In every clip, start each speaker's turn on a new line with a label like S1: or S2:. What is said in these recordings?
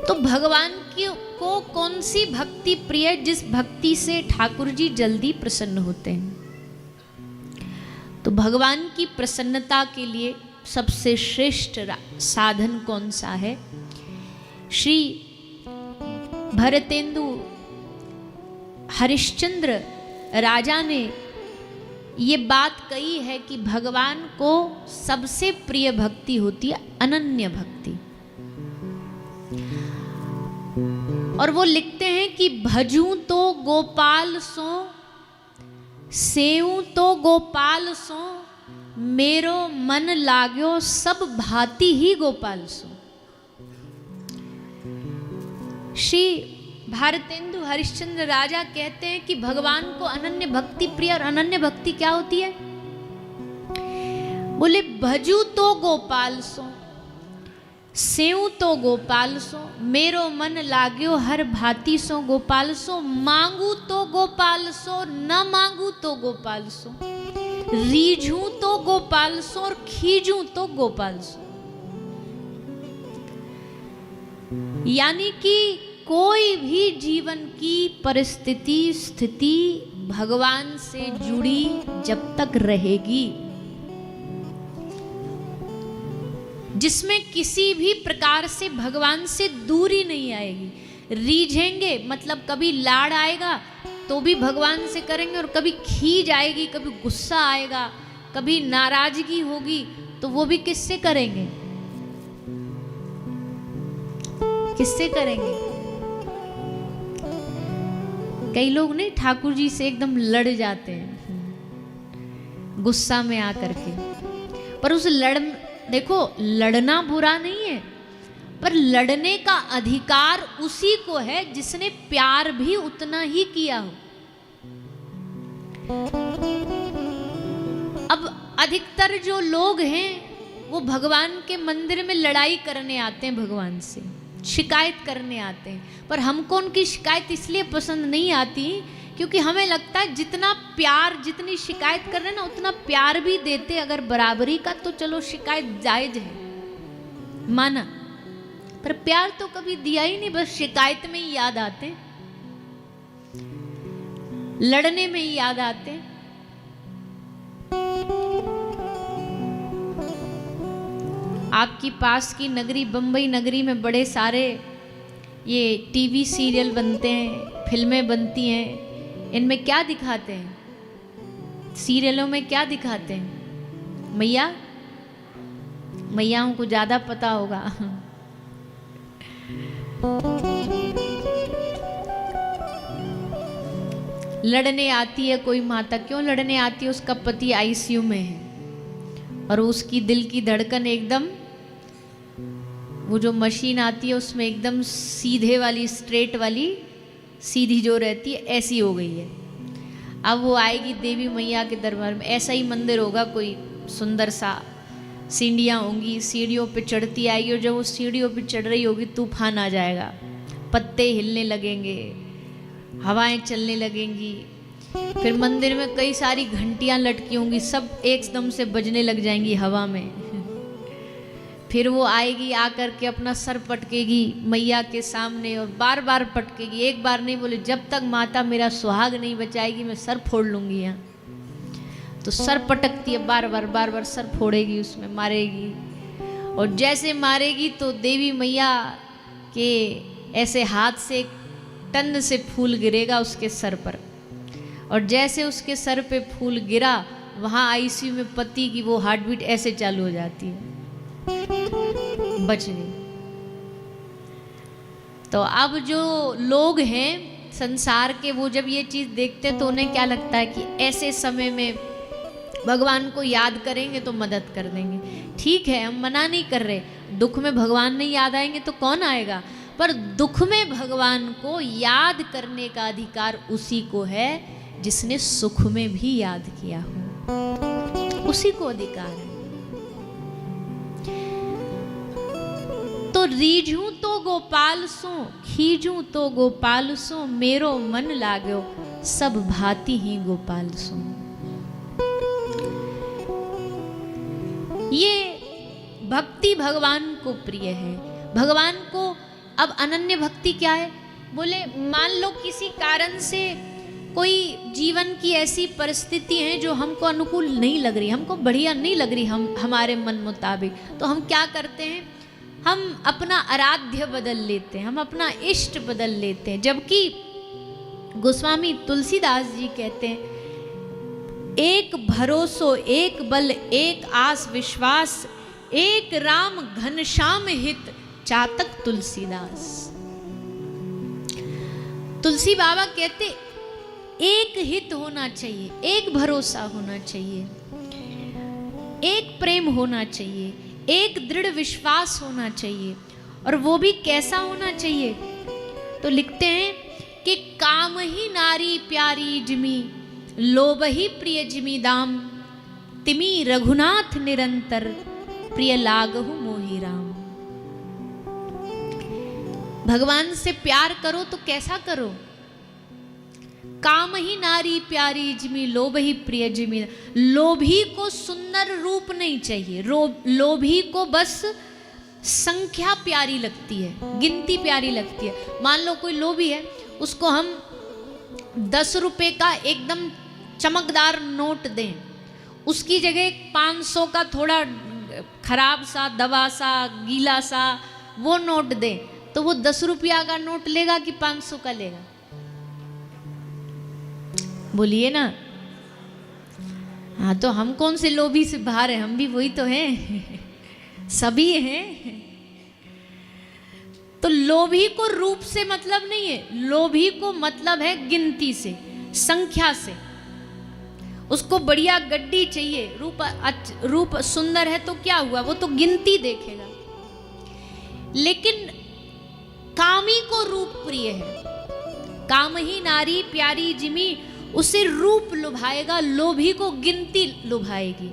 S1: तो भगवान की को कौन सी भक्ति प्रिय है जिस भक्ति से ठाकुर जी जल्दी प्रसन्न होते हैं? तो भगवान की प्रसन्नता के लिए सबसे श्रेष्ठ साधन कौन सा है? श्री भरतेंदु हरिश्चंद्र राजा ने ये बात कही है कि भगवान को सबसे प्रिय भक्ति होती है अनन्य भक्ति। और वो लिखते हैं कि भजूं तो गोपाल सो, सेऊं तो गोपाल सो, मेरो मन लाग्यो सब भांति ही गोपाल सो। श्री भारतेंदु हरिश्चंद्र राजा कहते हैं कि भगवान को अनन्य भक्ति प्रिय। और अनन्य भक्ति क्या होती है? बोले भजू तो गोपाल सो, सेऊ तो गोपाल सो, मेरो मन लाग्यो हर भांति सो गोपाल सो, मांगू तो गोपाल सो, न मांगू तो गोपाल सो, रीझू तो गोपाल सो और खींचू तो गोपाल सो। यानी कि कोई भी जीवन की परिस्थिति स्थिति भगवान से जुड़ी जब तक रहेगी, जिसमें किसी भी प्रकार से भगवान से दूरी नहीं आएगी। रीझेंगे मतलब कभी लाड़ आएगा तो भी भगवान से करेंगे, और कभी खींच आएगी, कभी गुस्सा आएगा, कभी नाराजगी होगी तो वो भी किससे करेंगे? किससे करेंगे? कई लोग नहीं ठाकुर जी से एकदम लड़ जाते हैं गुस्सा में आकर के। पर उस देखो लड़ना बुरा नहीं है, पर लड़ने का अधिकार उसी को है जिसने प्यार भी उतना ही किया हो। अब अधिकतर जो लोग हैं वो भगवान के मंदिर में लड़ाई करने आते हैं, भगवान से शिकायत करने आते हैं। पर हमको उनकी शिकायत इसलिए पसंद नहीं आती क्योंकि हमें लगता है जितना प्यार, जितनी शिकायत कर रहे हैं ना उतना प्यार भी देते अगर बराबरी का तो चलो शिकायत जायज है, माना। पर प्यार तो कभी दिया ही नहीं, बस शिकायत में ही याद आते, लड़ने में ही याद आते। आपकी पास की नगरी बंबई नगरी में बड़े सारे ये टीवी सीरियल बनते हैं, फिल्में बनती हैं। इनमें क्या दिखाते हैं? सीरियलों में क्या दिखाते हैं? मैयाओं को ज्यादा पता होगा। लड़ने आती है कोई माता। क्यों लड़ने आती है? उसका पति आईसीयू में है और उसकी दिल की धड़कन एकदम, वो जो मशीन आती है उसमें एकदम सीधे वाली, स्ट्रेट वाली, सीधी जो रहती है ऐसी हो गई है। अब वो आएगी देवी मैया के दरबार में, ऐसा ही मंदिर होगा कोई सुंदर सा, सीढ़ियाँ होंगी, सीढ़ियों पे चढ़ती आएगी और जब वो सीढ़ियों पे चढ़ रही होगी तूफान आ जाएगा, पत्ते हिलने लगेंगे, हवाएं चलने लगेंगी। फिर मंदिर में कई सारी घंटियाँ लटकी होंगी, सब एकदम से बजने लग जाएंगी हवा में। फिर वो आएगी, आकर के अपना सर पटकेगी मैया के सामने और बार बार पटकेगी। एक बार नहीं, बोले जब तक माता मेरा सुहाग नहीं बचाएगी मैं सर फोड़ लूंगी यहाँ। तो सर पटकती है, बार बार सर फोड़ेगी, उसमें मारेगी। और जैसे मारेगी तो देवी मैया के ऐसे हाथ से टन से फूल गिरेगा उसके सर पर, और जैसे उसके सर पे फूल गिरा वहाँ आईसीयू में पति की वो हार्ट बीट ऐसे चालू हो जाती है, बच गई। तो अब जो लोग हैं संसार के, वो जब ये चीज़ देखते तो उन्हें क्या लगता है कि ऐसे समय में भगवान को याद करेंगे तो मदद कर देंगे। ठीक है, हम मना नहीं कर रहे, दुख में भगवान नहीं याद आएंगे तो कौन आएगा, पर दुख में भगवान को याद करने का अधिकार उसी को है जिसने सुख में भी याद किया हो, उसी को अधिकार है। तो रीझूं तो गोपाल सो, खींचूं तो गोपाल सो, मेरो मन लाग्यो सब भांति ही गोपाल सो। ये भक्ति भगवान को प्रिय है। भगवान को अब अनन्य भक्ति क्या है? बोले मान लो किसी कारण से कोई जीवन की ऐसी परिस्थिति है जो हमको अनुकूल नहीं लग रही, हमको बढ़िया नहीं लग रही, हमारे मन मुताबिक, तो हम क्या करते हैं? हम अपना आराध्य बदल लेते हैं, हम अपना इष्ट बदल लेते हैं। जबकि गोस्वामी तुलसीदास जी कहते हैं, एक भरोसो एक बल एक आस विश्वास, एक राम घनश्याम हित चातक तुलसीदास। तुलसी बाबा कहते एक हित होना चाहिए, एक भरोसा होना चाहिए, एक प्रेम होना चाहिए, एक दृढ़ विश्वास होना चाहिए। और वो भी कैसा होना चाहिए? तो लिखते हैं कि काम ही नारी प्यारी जिमी, लोभ ही प्रिय जिमी दाम, तिमी रघुनाथ निरंतर, प्रिय लागहु मोहि राम। भगवान से प्यार करो तो कैसा करो? काम ही नारी प्यारी जिमी, लोभ ही प्रिय जिमी। लोभी को सुंदर रूप नहीं चाहिए, लोभी को बस संख्या प्यारी लगती है, गिनती प्यारी लगती है। मान लो कोई लोभी है, उसको हम 10 रुपए का एकदम चमकदार नोट दें, उसकी जगह 500 का थोड़ा खराब सा, दवा सा, गीला सा वो नोट दें, तो वो 10 रुपया का नोट लेगा कि 500 का लेगा? बोलिए ना। हाँ, तो हम कौन से लोभी से बाहर है? हम भी वही तो हैं, सभी हैं। तो लोभी को रूप से मतलब नहीं है, लोभी को मतलब है गिनती से, संख्या से। उसको बढ़िया गड्डी चाहिए, रूप सुंदर है तो क्या हुआ, वो तो गिनती देखेगा। लेकिन कामी को रूप प्रिय है, काम ही नारी प्यारी जिमी, उसे रूप लुभाएगा, लोभी को गिनती लुभाएगी।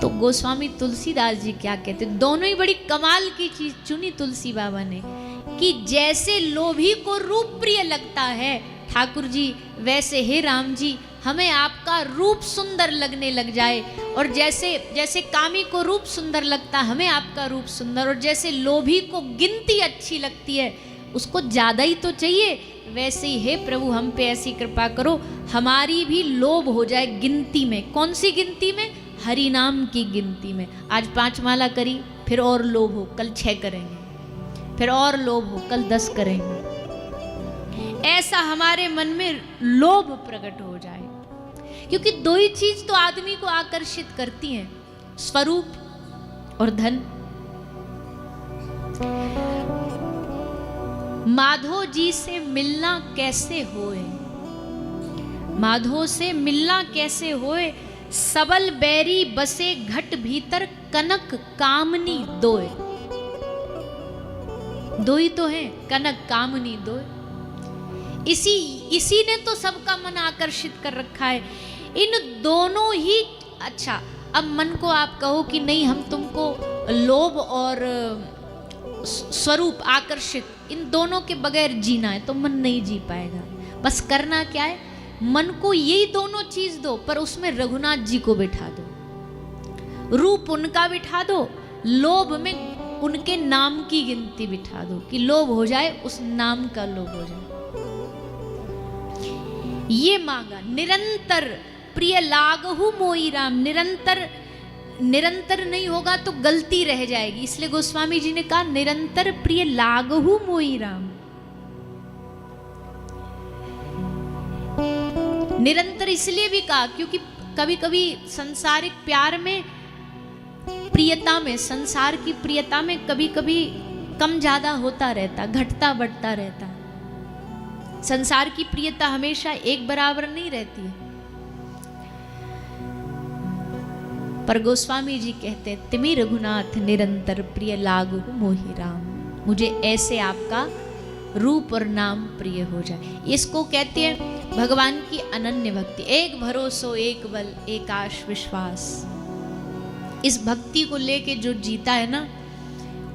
S1: तो गोस्वामी तुलसीदास जी क्या कहते, दोनों ही बड़ी कमाल की चीज चुनी तुलसी बाबा ने, कि जैसे लोभी को रूप प्रिय लगता है ठाकुर जी, वैसे हे राम जी हमें आपका रूप सुंदर लगने लग जाए। और जैसे कामी को रूप सुंदर लगता, हमें आपका रूप सुंदर। और जैसे लोभी को गिनती अच्छी लगती है, उसको ज्यादा ही तो चाहिए, वैसे ही हे प्रभु हम पे ऐसी कृपा करो, हमारी भी लोभ हो जाए गिनती में। कौन सी गिनती में? हरि नाम की गिनती में। आज 5 माला करी, फिर और लोभ हो, कल 6 करेंगे, फिर और लोभ हो, कल 10 करेंगे। ऐसा हमारे मन में लोभ प्रकट हो जाए। क्योंकि 2 ही चीज तो आदमी को आकर्षित करती हैं, स्वरूप और धन। माधो जी से मिलना कैसे होए, माधो से मिलना कैसे होए, सबल बैरी बसे घट भीतर, कनक कामनी दोए। 2 ही तो हैं, कनक कामनी दोए। इसी ने तो सबका मन आकर्षित कर रखा है, इन दोनों ही। अच्छा, अब मन को आप कहो कि नहीं हम तुमको लोभ और स्वरूप आकर्षित, इन दोनों के बगैर जीना है, तो मन नहीं जी पाएगा। बस करना क्या है, मन को यही दोनों चीज दो, पर उसमें रघुनाथ जी को बिठा दो, रूप उनका बिठा दो, लोभ में उनके नाम की गिनती बिठा दो, कि लोभ हो जाए, उस नाम का लोभ हो जाए। ये मांगा निरंतर, प्रिय लागहु मोहि राम। निरंतर नहीं होगा तो गलती रह जाएगी, इसलिए गोस्वामी जी ने कहा निरंतर प्रिय लागहु मोहि राम। निरंतर इसलिए भी कहा क्योंकि कभी कभी संसारिक प्यार में, प्रियता में, संसार की प्रियता में कभी कभी कम ज्यादा होता रहता, घटता बढ़ता रहता। संसार की प्रियता हमेशा एक बराबर नहीं रहती है। पर गोस्वामी जी कहते हैं, तिमि रघुनाथ निरंतर प्रिय लागहु मोहि राम। मुझे ऐसे आपका रूप और नाम प्रिय हो जाए। इसको कहते हैं भगवान की अनन्य भक्ति। एक भरोसो एक बल एक आश विश्वास। इस भक्ति को लेके जो जीता है ना,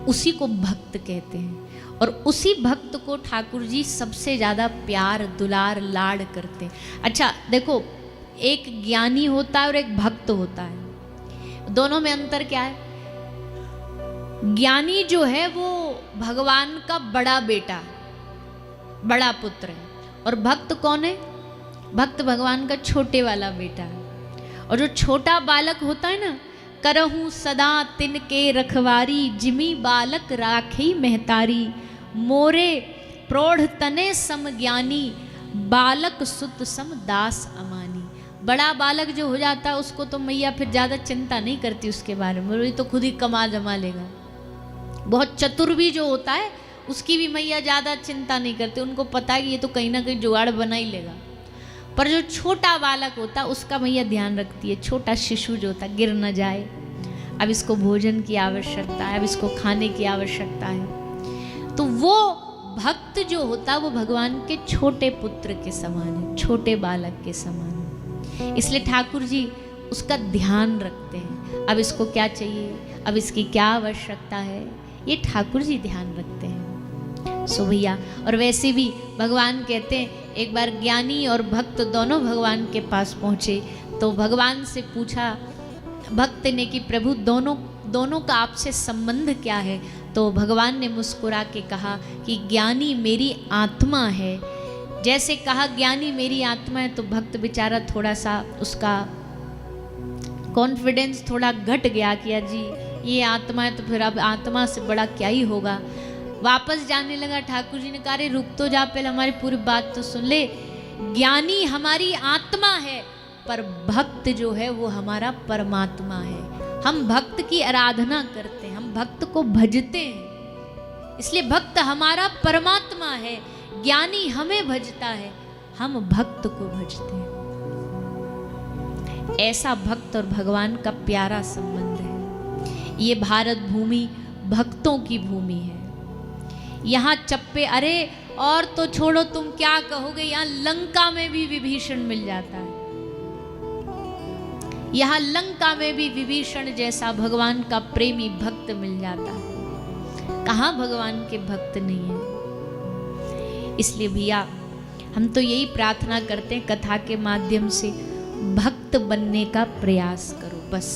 S1: उसी को भक्त कहते हैं। और उसी भक्त को ठाकुर जी सबसे ज्यादा प्यार दुलार लाड करते हैं। अच्छा देखो, एक ज्ञानी होता है और एक भक्त होता है, दोनों में अंतर क्या है? ज्ञानी जो है वो भगवान का बड़ा बेटा, बड़ा पुत्र है, और भक्त कौन है? भक्त भगवान का छोटे वाला बेटा है। और जो छोटा बालक होता है ना, करहूँ सदा तिनके रखवारी, जिमी बालक राखी महतारी, मोरे प्रौढ़ तने सम ज्ञानी, बालक सुत सम दास अमानी। बड़ा बालक जो हो जाता है उसको तो मैया फिर ज़्यादा चिंता नहीं करती उसके बारे में, वो तो खुद ही कमा जमा लेगा। बहुत चतुर भी जो होता है उसकी भी मैया ज़्यादा चिंता नहीं करती, उनको पता है कि ये तो कहीं ना कहीं जुगाड़ बना ही लेगा। पर जो छोटा बालक होता है उसका मैया ध्यान रखती है, छोटा शिशु जो होता है गिर न जाए, अब इसको भोजन की आवश्यकता है, अब इसको खाने की आवश्यकता है। तो वो भक्त जो होता है वो भगवान के छोटे पुत्र के समान है, छोटे बालक के समान है। इसलिए ठाकुर जी उसका ध्यान रखते हैं, अब इसको क्या चाहिए, अब इसकी क्या आवश्यकता है, ये ठाकुर जी ध्यान रखते हैं। सो भैया, और वैसे भी भगवान कहते हैं, एक बार ज्ञानी और भक्त दोनों भगवान के पास पहुँचे तो भगवान से पूछा भक्त ने कि प्रभु दोनों का आपसे संबंध क्या है? तो भगवान ने मुस्कुरा के कहा कि ज्ञानी मेरी आत्मा है। जैसे कहा ज्ञानी मेरी आत्मा है तो भक्त बेचारा थोड़ा सा उसका कॉन्फिडेंस थोड़ा घट गया कि जी ये आत्मा है तो फिर अब आत्मा से बड़ा क्या ही होगा। वापस जाने लगा। ठाकुर जी ने कहा अरे रुक तो जा, पहले हमारी पूरी बात तो सुन ले। ज्ञानी हमारी आत्मा है पर भक्त जो है वो हमारा परमात्मा है। हम भक्त की आराधना करते हैं, हम भक्त को भजते हैं, इसलिए भक्त हमारा परमात्मा है। ज्ञानी हमें भजता है, हम भक्त को भजते हैं। ऐसा भक्त और भगवान का प्यारा संबंध है। ये भारत भूमि भक्तों की भूमि है। यहाँ चप्पे, अरे और तो छोड़ो, तुम क्या कहोगे, यहाँ लंका में भी विभीषण मिल जाता है। यहाँ लंका में भी विभीषण जैसा भगवान का प्रेमी भक्त मिल जाता है। कहाँ भगवान के भक्त नहीं है। इसलिए भैया हम तो यही प्रार्थना करते हैं, कथा के माध्यम से भक्त बनने का प्रयास करो बस।